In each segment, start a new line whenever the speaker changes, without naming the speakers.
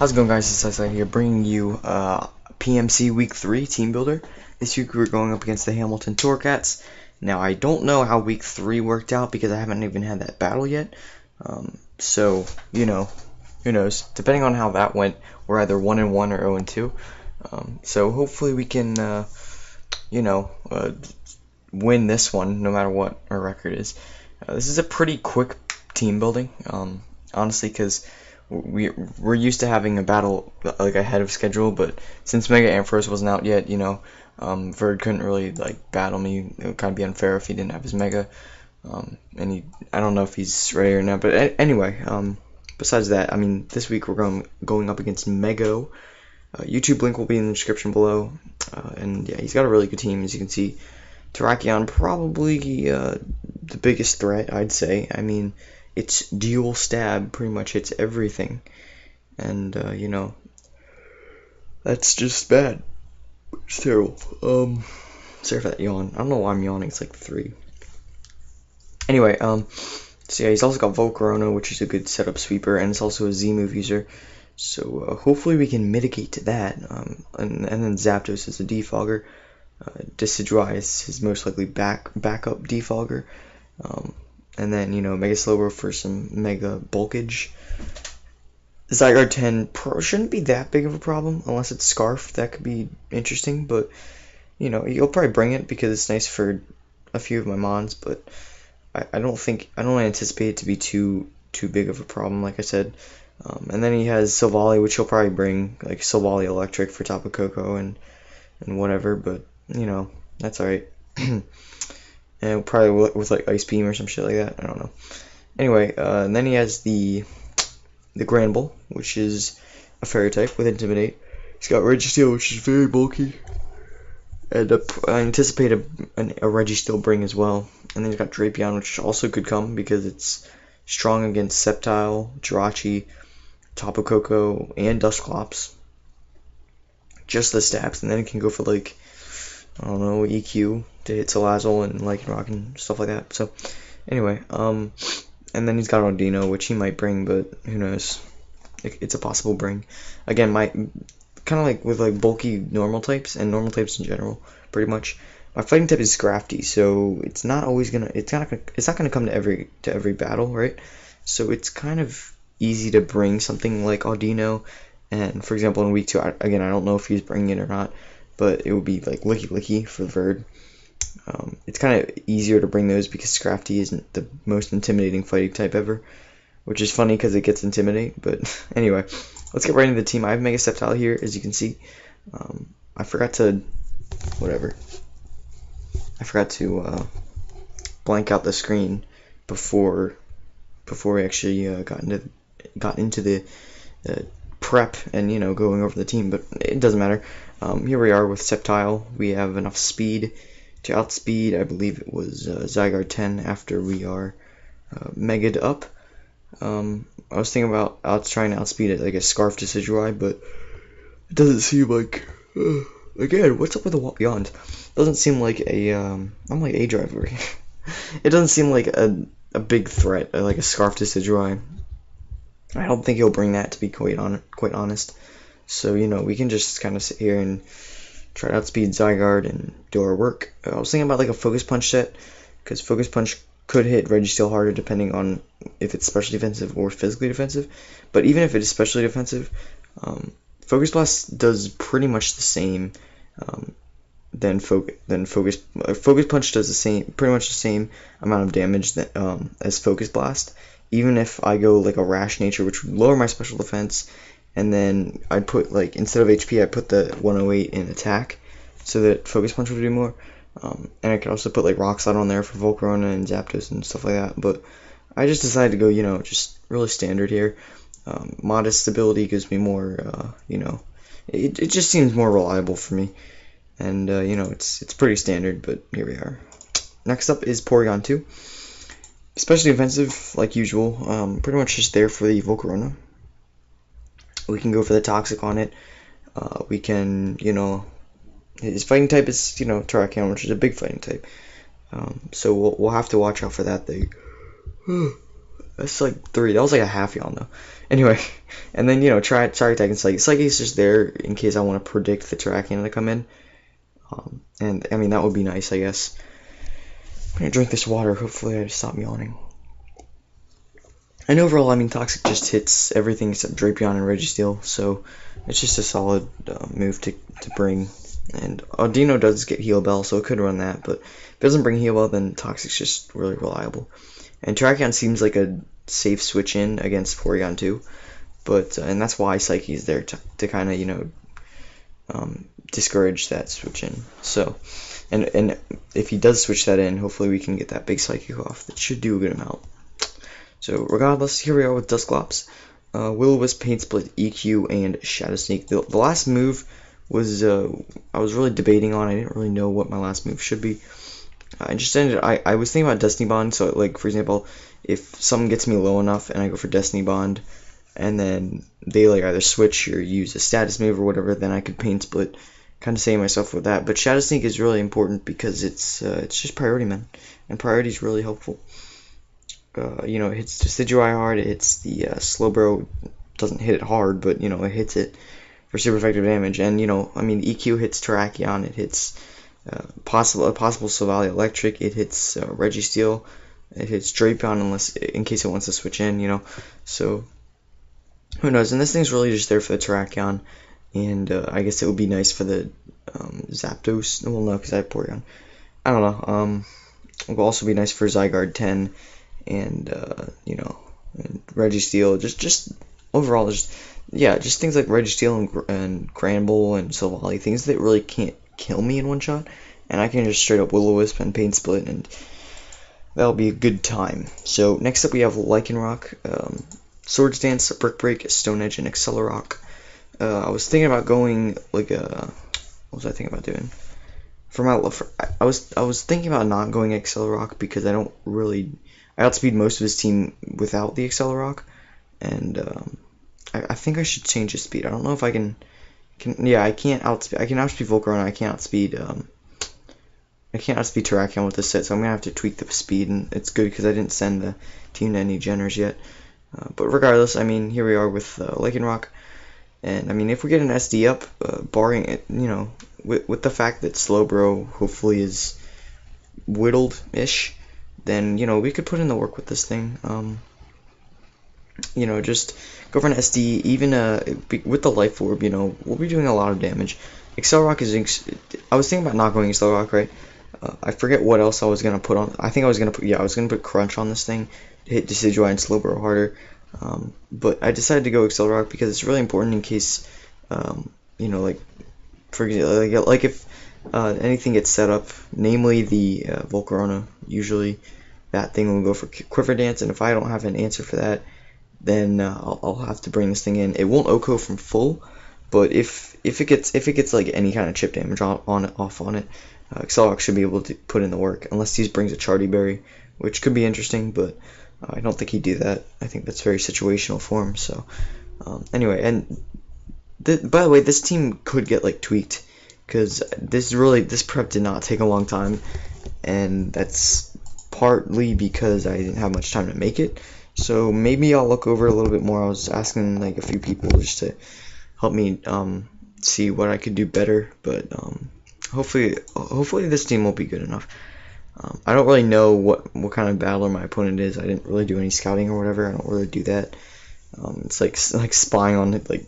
How's it going, guys? It's Isaiah here, bringing you PMC Week 3 Team Builder. This week we're going up against the Hamilton Torracats. Now, I don't know how Week 3 worked out because I haven't even had that battle yet. So, you know, who knows? Depending on how that went, we're either 1-1 or 0-2. So hopefully we can, win this one no matter what our record is. This is a pretty quick team building, honestly, because we're used to having a battle like ahead of schedule, but since Mega Ampharos wasn't out yet, Verd couldn't really battle me. It would kind of be unfair if he didn't have his Mega, and I don't know if he's ready or not. But anyway, besides that, I mean, this week we're going up against Mego. YouTube link will be in the description below, and yeah, he's got a really good team, as you can see. Terrakion probably the biggest threat, I'd say. I mean, it's dual stab, pretty much hits everything, and that's just bad. It's terrible. Sorry for that yawn. I don't know why I'm yawning. It's like 3. Anyway, so yeah, he's also got Volcarona, which is a good setup sweeper, and it's also a Z-move user. So hopefully we can mitigate to that. And then Zapdos is a defogger. Decidueye is his most likely backup defogger. And then, Mega Slowbro for some Mega Bulkage. Zygarde 10 shouldn't be that big of a problem, unless it's Scarf. That could be interesting, but, you'll probably bring it because it's nice for a few of my mons, but I don't anticipate it to be too big of a problem, like I said. And then he has Silvally, which he'll probably bring, like Silvally Electric for Tapu Koko and whatever, but, that's alright. And probably with like Ice Beam or some shit like that. I don't know. Anyway, and then he has the Granbull, which is a Fairy type with Intimidate. He's got Registeel, which is very bulky, and I anticipate a Registeel bring as well. And then he's got Drapion, which also could come because it's strong against Sceptile, Jirachi, Tapu Koko, and Dusclops. Just the stabs, and then it can go for like, I don't know, EQ to hit Salazzle and Lycanroc and stuff like that. So, anyway, and then he's got Audino, which he might bring, but who knows? It's a possible bring. Again, kind of like with like bulky normal types and normal types in general, pretty much. My fighting type is Scrafty, so it's not always gonna. It's not gonna come to every battle, right? So it's kind of easy to bring something like Audino. And for example, in week 2, again, I don't know if he's bringing it or not, but it would be like Licky for Verd. It's kind of easier to bring those because Scrafty isn't the most intimidating fighting type ever, which is funny because it gets Intimidate. But anyway, let's get right into the team. I have Mega Sceptile here, as you can see. I forgot to blank out the screen before we actually got into the prep and going over the team, but it doesn't matter. Here we are with Sceptile. We have enough speed to outspeed, I believe it was Zygarde 10 after we are Mega'd up. I was thinking about trying to outspeed it like a Scarf Decidueye, but it doesn't seem like again, what's up with the Beyond? Doesn't seem like I'm like a driver. It doesn't seem like a big threat like a Scarf Decidueye. I don't think he'll bring that, to be quite honest. So, we can just kind of sit here and try to outspeed Zygarde and do our work. I was thinking about like a Focus Punch set, because Focus Punch could hit Registeel harder depending on if it's specially defensive or physically defensive. But even if it is specially defensive, Focus Blast does pretty much the same. Focus Punch does pretty much the same amount of damage as Focus Blast. Even if I go like a Rash Nature, which would lower my special defense, and then I'd put like, instead of HP, I put the 108 in attack, so that Focus Punch would do more. And I could also put like Rock Slide on there for Volcarona and Zapdos and stuff like that. But I just decided to go, just really standard here. Modest stability gives me more, it just seems more reliable for me. And it's pretty standard, but here we are. Next up is Porygon 2. Especially offensive, like usual. Pretty much just there for the Volcarona. We can go for the Toxic on it. We can, his fighting type is, Terrakion, which is a big fighting type. So we'll have to watch out for that thing. That's like 3. That was like a half yawn though. Anyway, and then try attacking Psyche. Psyche is just there in case I want to predict the Terrakion to come in. And I mean that would be nice, I guess. I'm gonna drink this water. Hopefully I stop yawning. And overall, I mean, Toxic just hits everything except Drapion and Registeel, so it's just a solid move to bring. And Audino does get Heal Bell, so it could run that, but if it doesn't bring Heal Bell, then Toxic's just really reliable. And Terrakion seems like a safe switch in against Porygon too, but and that's why Psyche is there to kind of discourage that switch in. So, and if he does switch that in, hopefully we can get that big Psychic off. That should do a good amount. So regardless, here we are with Dusclops, Will-O-Wisp, Paint Split, EQ, and Shadow Sneak. The last move was I was really debating on. I didn't really know what my last move should be. I just ended. I was thinking about Destiny Bond. So like for example, if something gets me low enough and I go for Destiny Bond, and then they like either switch or use a status move or whatever, then I could Paint Split, kind of save myself with that. But Shadow Sneak is really important because it's just priority, man, and priority is really helpful. It hits Decidueye hard, it hits the Slowbro, doesn't hit it hard, but, it hits it for super effective damage, and, I mean, EQ hits Terrakion, it hits a possible Silvally Electric, it hits Registeel, it hits Drapion in case it wants to switch in, so, who knows, and this thing's really just there for the Terrakion, and I guess it would be nice for the Zapdos, well, no, because I have Porygon, I don't know, it will also be nice for Zygarde 10, and and Registeel, just overall, just things like Registeel and Granbull and Silvally, things that really can't kill me in one shot, and I can just straight up Will-O-Wisp and Paint Split, and that'll be a good time. So next up we have Lycanroc, Swords Dance, Brick Break, Stone Edge, and Accelerock. I was thinking about going like what was I thinking about doing? I was thinking about not going Accelerock because I outspeed most of his team without the Accelerock, and I think I should change his speed. I don't know if I can I can outspeed Volcarona. I can't outspeed Terrakion with this set, so I'm gonna have to tweak the speed, and it's good because I didn't send the team to any Geners yet. But regardless, I mean, here we are with Lycanroc, and I mean, if we get an SD up, barring it, with the fact that Slowbro hopefully is whittled-ish, then, we could put in the work with this thing. Just go for an SD, even with the Life Orb, we'll be doing a lot of damage. Accelerock I was thinking about not going Accelerock, right? I forget what else I was going to put on. I think I was going to put Crunch on this thing, to hit Decidueye and Slowbro harder. But I decided to go Accelerock because it's really important in case, like, for example, like if anything gets set up, namely the Volcarona, usually that thing will go for Quiver Dance, and if I don't have an answer for that, then I'll have to bring this thing in. It won't OHKO from full, but if it gets like any kind of chip damage off on it, Accelerock should be able to put in the work, unless he brings a Chardy Berry, which could be interesting, but I don't think he'd do that. I think that's very situational for him. So anyway, and by the way, this team could get like tweaked, because this prep did not take a long time, and that's partly because I didn't have much time to make it. So maybe I'll look over a little bit more. I was asking like a few people just to help me see what I could do better, but hopefully this team will be good enough. I don't really know what kind of battler my opponent is. I didn't really do any scouting or whatever. I don't really do that. It's like spying on it, like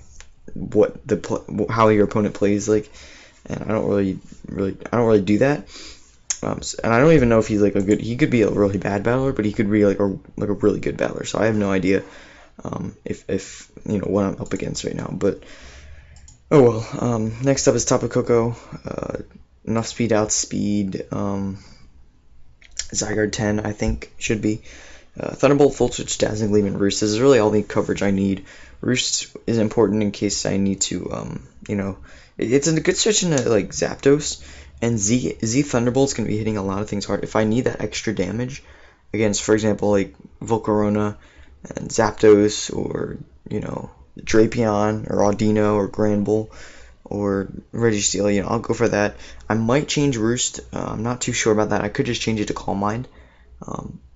how your opponent plays, like, and I don't really do that. And I don't even know if he's like he could be a really bad battler, but he could be like a really good battler. So I have no idea if what I'm up against right now. But oh well. Next up is Tapu Koko. Enough speed, outspeed. Zygarde 10, I think, should be. Thunderbolt, Full Switch, Dazzling Gleam, and Roost. This is really all the coverage I need. Roost is important in case I need to, it's a good switch into like Zapdos, and Z Thunderbolt's gonna be hitting a lot of things hard. If I need that extra damage against, for example, like Volcarona and Zapdos, or Drapion or Audino or Granbull or Registeel, I'll go for that. I might change Roost. I'm not too sure about that. I could just change it to Calm Mind.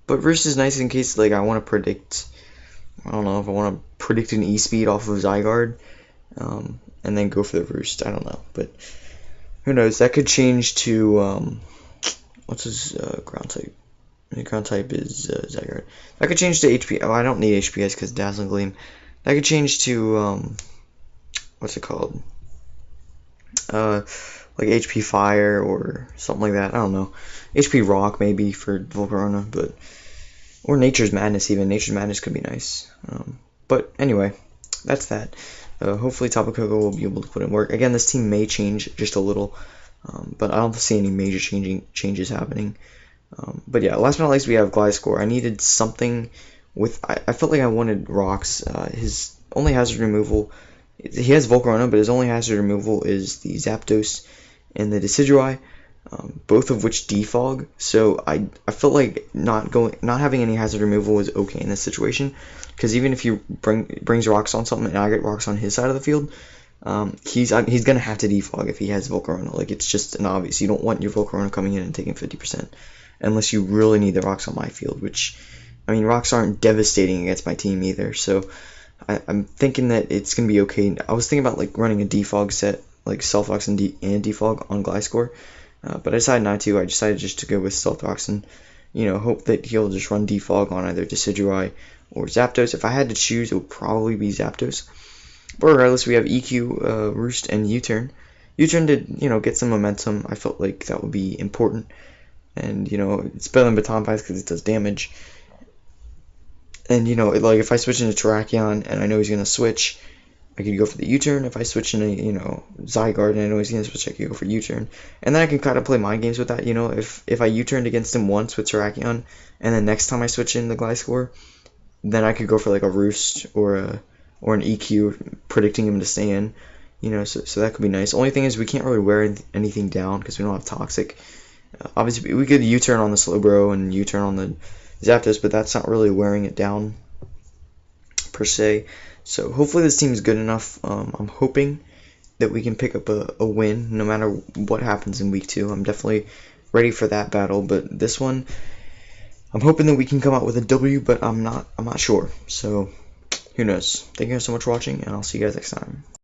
But Roost is nice in case like I want to predict. I don't know if I want to predict an E-speed off of Zygarde, and then go for the Roost. I don't know, but who knows? That could change to what's his ground type? The ground type is Zygarde. That could change to HP. Oh, I don't need HPS because Dazzling Gleam. That could change to what's it called? Like HP Fire or something like that. I don't know. HP Rock maybe for Volcarona, but or Nature's Madness even. Nature's Madness could be nice. But anyway, that's that. Hopefully Tapu Koko will be able to put in work. Again, this team may change just a little, but I don't see any major changes happening. But yeah, last but not least, we have Gliscor. I needed something with. I felt like I wanted rocks. His only hazard removal. He has Volcarona, but his only hazard removal is the Zapdos and the Decidueye, both of which defog. So I felt like not having any hazard removal was okay in this situation, because even if he brings rocks on something and I get rocks on his side of the field, he's gonna have to defog if he has Volcarona. Like, it's just an obvious. You don't want your Volcarona coming in and taking 50%, unless you really need the rocks on my field. Which, I mean, rocks aren't devastating against my team either. So I'm thinking that it's gonna be okay. I was thinking about like running a defog set, like Stealth Rocks and defog on Gliscor, but I decided not to. I decided just to go with Stealth Rocks and, hope that he'll just run defog on either Decidueye or Zapdos. If I had to choose, it would probably be Zapdos. But regardless, we have EQ, Roost, and U-turn. U-turn did, get some momentum. I felt like that would be important, and it's better than Baton Pass because it does damage. And, like, if I switch into Terrakion and I know he's going to switch, I could go for the U-turn. If I switch into, Zygarde and I know he's going to switch, I could go for U-turn. And then I can kind of play mind games with that, If I U-turned against him once with Terrakion, and then next time I switch in the Gliscor, then I could go for, like, a Roost or an EQ, predicting him to stay in. So that could be nice. Only thing is we can't really wear anything down because we don't have Toxic. Obviously, we could U-turn on the Slowbro and U-turn on the Zapdos, but that's not really wearing it down per se. So hopefully this team is good enough. I'm hoping that we can pick up a win no matter what happens in week 2. I'm definitely ready for that battle, but this one I'm hoping that we can come out with a W, but I'm not sure. So who knows. Thank you guys so much for watching, and I'll see you guys next time.